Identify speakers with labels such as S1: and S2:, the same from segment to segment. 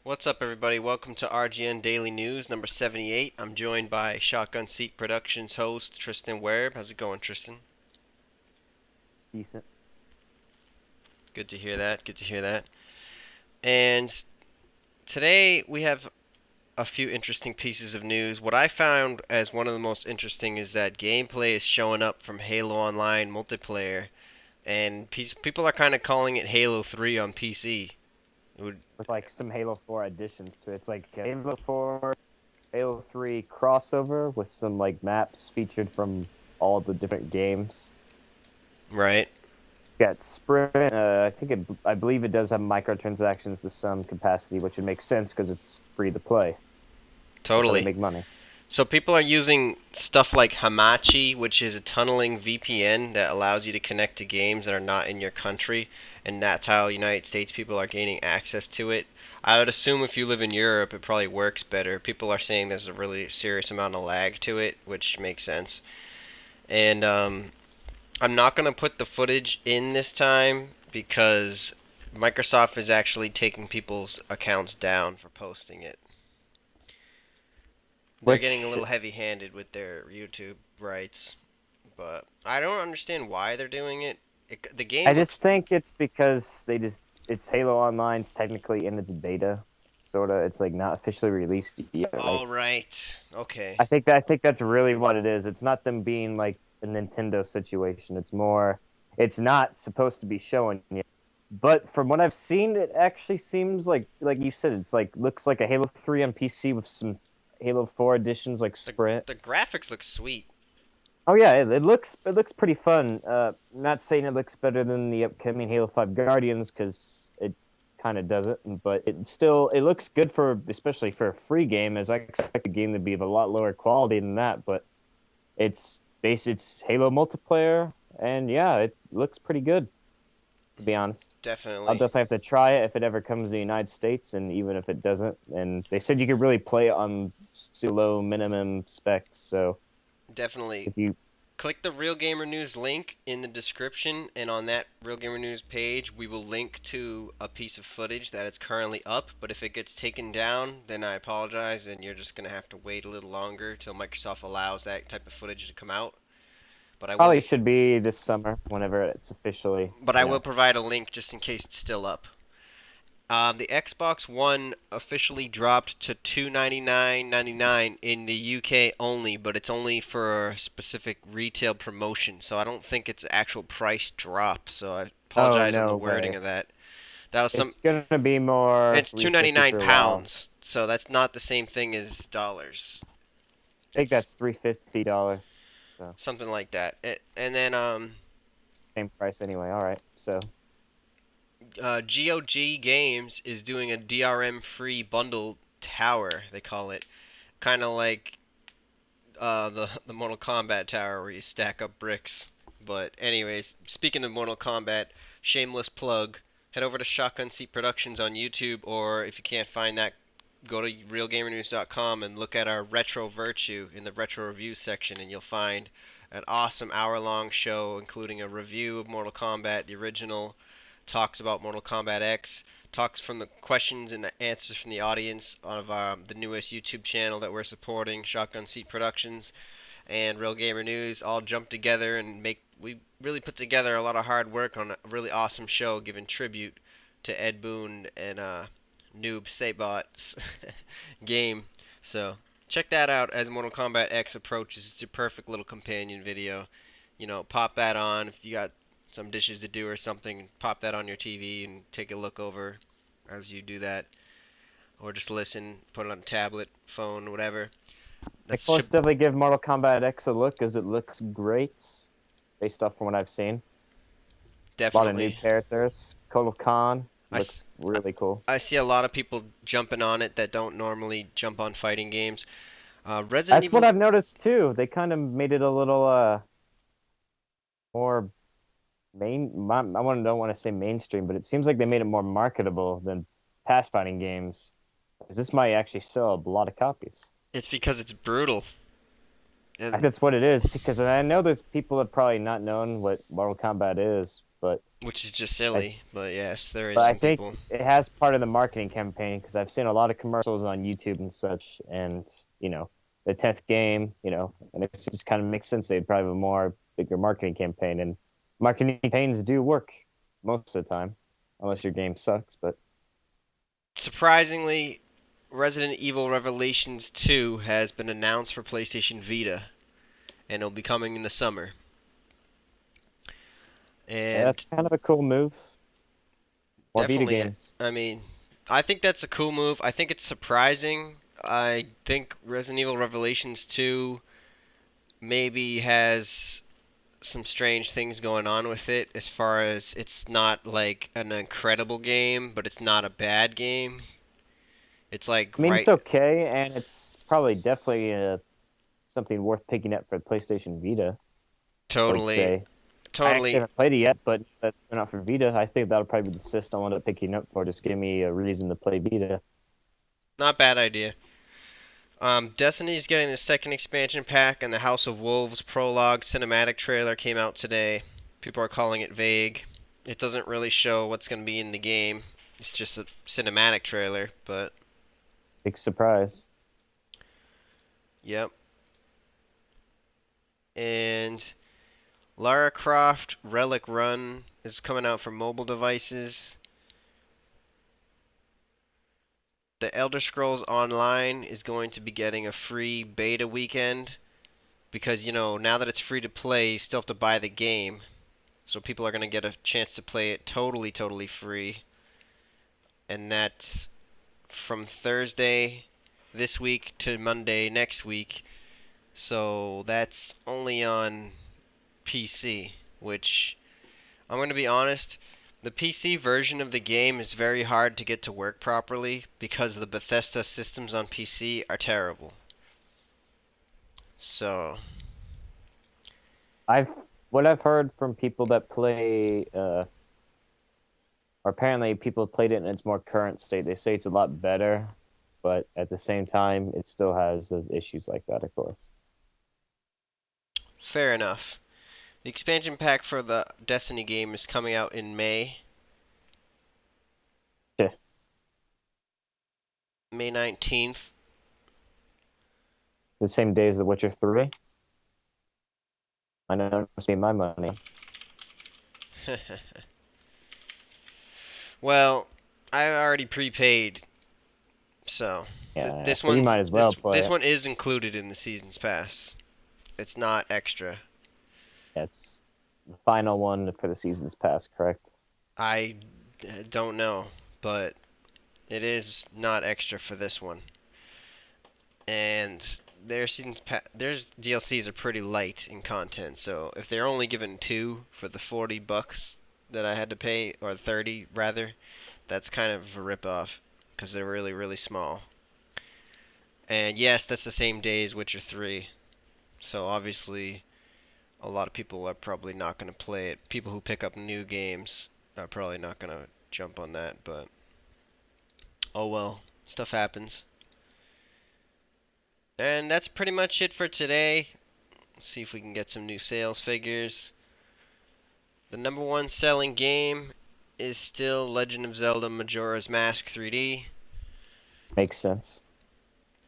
S1: What's up, everybody? Welcome to RGN Daily News number 78. I'm joined by Shotgun Seat Productions host Tristan Werb. How's it going, Tristan?
S2: Decent.
S1: Good to hear that. Good to hear that. And today we have a few interesting pieces of news. What I found as one of the most interesting is that gameplay is showing up from Halo Online multiplayer, and people are kind of calling it Halo 3 on PC.
S2: With like some Halo 4 additions to it. It's like Halo 4, Halo 3 crossover with some like maps featured from all the different games.
S1: Right.
S2: Got Sprint. I believe it does have microtransactions to some capacity, which would make sense because it's free to play.
S1: Totally.
S2: That's how they make money.
S1: So people are using stuff like Hamachi, which is a tunneling VPN that allows you to connect to games that are not in your country, and that's how United States people are gaining access to it. I would assume if you live in Europe, it probably works better. People are saying there's a really serious amount of lag to it, which makes sense. And I'm not going to put the footage in this time because Microsoft is actually taking people's accounts down for posting it. They're getting a little heavy-handed with their YouTube rights, but I don't understand why they're doing it. The game.
S2: I just think it's because it's Halo Online's technically in its beta, sorta. It's like not officially released yet.
S1: All right. Okay.
S2: I think that's really what it is. It's not them being like a Nintendo situation. It's more, it's not supposed to be showing yet. But from what I've seen, it actually seems like you said, it's like looks like a Halo 3 on PC with some Halo 4 additions like Sprint.
S1: The graphics look sweet.
S2: Oh yeah, it looks pretty fun. Not saying it looks better than the upcoming Halo 5 Guardians because it kind of doesn't, but it looks good especially for a free game. As I expect the game to be of a lot lower quality than that, but it's Halo multiplayer, and yeah, it looks pretty good. To be honest,
S1: Definitely.
S2: I'll definitely have to try it if it ever comes to the United States, and even if it doesn't. And they said you could really play it on low minimum specs, so
S1: definitely.
S2: if you
S1: click the RealGamerNewz link in the description, and on that RealGamerNewz page, we will link to a piece of footage that is currently up. But if it gets taken down, then I apologize, and you're just gonna have to wait a little longer till Microsoft allows that type of footage to come out. But I will,
S2: probably should be this summer whenever it's officially.
S1: but I will provide a link just in case it's still up. The Xbox One officially dropped to $299.99 in the UK only, but it's only for a specific retail promotion, so I don't think it's an actual price drop. So I apologize on the wording of that. That was
S2: It's gonna be more.
S1: It's £299, so that's not the same thing as dollars.
S2: I think that's $350. So
S1: something like that. And then
S2: same price anyway. All right, so.
S1: GOG Games is doing a DRM-free bundle tower, they call it. Kind of like the Mortal Kombat tower where you stack up bricks. But anyways, speaking of Mortal Kombat, shameless plug, head over to Shotgun Seat Productions on YouTube, or if you can't find that, go to RealGamerNewz.com and look at our Retro Virtue in the Retro Review section, and you'll find an awesome hour-long show including a review of Mortal Kombat, the original, talks about Mortal Kombat X, talks from the questions and the answers from the audience of the newest YouTube channel that we're supporting, Shotgun Seat Productions and RealGamerNewz, all jump together and we really put together a lot of hard work on a really awesome show, giving tribute to Ed Boon and Noob Saibot's game. So check that out as Mortal Kombat X approaches. It's a perfect little companion video. You know, pop that on if you got some dishes to do or something, pop that on your TV and take a look over as you do that, or just listen, put it on a tablet, phone, whatever.
S2: Let's definitely give Mortal Kombat X a look, because it looks great based off from what I've seen.
S1: Definitely.
S2: A lot of new characters. Kotal Khan looks really cool.
S1: I see a lot of people jumping on it that don't normally jump on fighting games.
S2: That's what I've noticed too. They kind of made it a little more don't want to say mainstream, but it seems like they made it more marketable than past fighting games. Because this might actually sell a lot of copies.
S1: It's because it's brutal.
S2: That's what it is. Because I know there's people that probably not known what Mortal Kombat is, but
S1: which is just
S2: I
S1: silly. But yes, there is
S2: but I
S1: some
S2: think
S1: people.
S2: it has part of the marketing campaign because I've seen a lot of commercials on YouTube and such, and the 10th game, and it just kind of makes sense. They'd probably have a more bigger marketing campaign, and marketing campaigns do work most of the time, unless your game sucks. But
S1: Surprisingly, Resident Evil Revelations 2 has been announced for PlayStation Vita, and it'll be coming in the summer.
S2: yeah, that's
S1: And
S2: kind of a cool move. More Vita
S1: definitely,
S2: games.
S1: I mean, I think that's a cool move. I think it's surprising. I think Resident Evil Revelations 2 maybe has some strange things going on with it as far as it's not like an incredible game, but it's not a bad game. It's like
S2: I mean, it's
S1: right
S2: okay, and it's probably definitely something worth picking up for PlayStation Vita. I would
S1: totally
S2: say. I actually
S1: totally
S2: haven't played it yet, but that's been out for Vita. I think that'll probably be the system I'll end up picking up for. Just give me a reason to play Vita.
S1: not bad idea. Destiny's getting the second expansion pack, and the House of Wolves Prologue cinematic trailer came out today. People are calling it vague. It doesn't really show what's going to be in the game. It's just a cinematic trailer, but
S2: Big surprise.
S1: yep. And Lara Croft Relic Run is coming out for mobile devices. The Elder Scrolls Online is going to be getting a free beta weekend because, now that it's free to play, you still have to buy the game. So people are going to get a chance to play it totally, totally free. And that's from Thursday this week to Monday next week. So that's only on PC, which I'm going to be honest, the PC version of the game is very hard to get to work properly because the Bethesda systems on PC are terrible. So,
S2: I've what I've heard from people that play, or apparently people have played it in its more current state. They say it's a lot better, but at the same time, it still has those issues like that, of course.
S1: fair enough. The expansion pack for the Destiny game is coming out in May.
S2: Yeah.
S1: May 19th.
S2: The same day as The Witcher 3. I know it must be my money.
S1: Well, I already prepaid, so
S2: Yeah,
S1: this
S2: so you
S1: one's
S2: might as well play
S1: this
S2: it.
S1: one is included in the season's pass. It's not extra.
S2: It's the final one for the season's pass, correct?
S1: I don't know, but it is not extra for this one. And their DLCs are pretty light in content. So if they're only given 2 for the $40 that I had to pay, or 30 rather, that's kind of a rip-off because they're really, really small. And yes, that's the same day as Witcher 3. So obviously, a lot of people are probably not going to play it. People who pick up new games are probably not going to jump on that, but oh well, stuff happens. And that's pretty much it for today. Let's see if we can get some new sales figures. The number one selling game is still Legend of Zelda Majora's Mask 3D.
S2: Makes sense.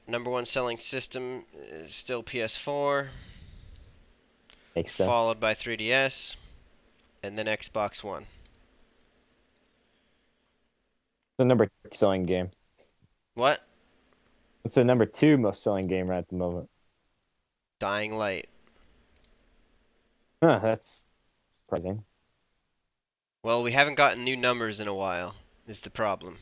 S1: Number one selling system is still PS4,
S2: Makes sense.
S1: followed by 3DS, and then Xbox One.
S2: The number 2 selling game.
S1: What?
S2: What's the number 2 most selling game right at the moment?
S1: Dying Light.
S2: Huh, that's surprising.
S1: Well, we haven't gotten new numbers in a while, is the problem.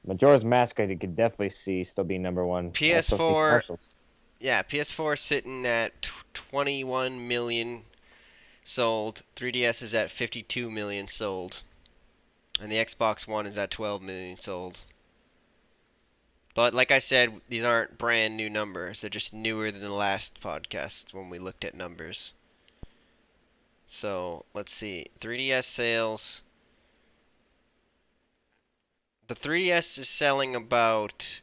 S2: Majora's Mask I could definitely see still being number 1. I also see
S1: PS4,
S2: commercials.
S1: yeah, PS4 sitting at 21 million sold. 3DS is at 52 million sold. And the Xbox One is at 12 million sold. But like I said, these aren't brand new numbers. They're just newer than the last podcast when we looked at numbers. So, let's see. 3DS sales. The 3DS is selling about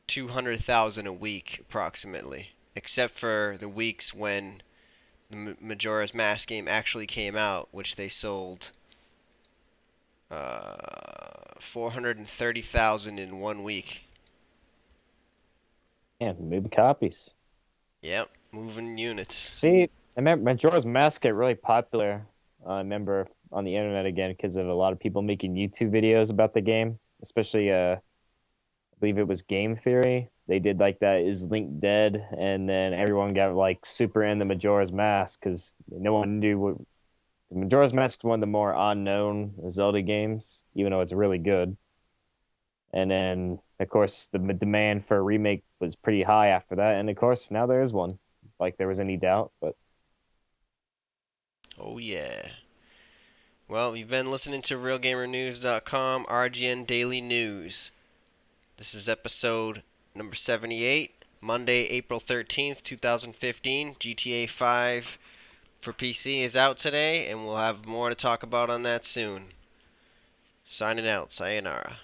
S1: 200,000 a week, approximately. Except for the weeks when the Majora's Mask game actually came out, which they sold 430,000 in 1 week.
S2: Yeah, moving copies.
S1: Yep, moving units.
S2: See, I remember Majora's Mask got really popular. I remember on the internet again because of a lot of people making YouTube videos about the game, especially I believe it was Game Theory. They did like that is Link dead, and then everyone got like super into Majora's Mask because no one knew what Majora's Mask is one of the more unknown Zelda games, even though it's really good. And then, of course, the demand for a remake was pretty high after that, and of course, now there is one. Like there was any doubt, but
S1: Oh yeah. Well, you've been listening to RealGamerNewz.com, RGN Daily News. This is episode number 78, Monday, April 13th, 2015. GTA 5 for PC is out today, and we'll have more to talk about on that soon. Signing out. Sayonara.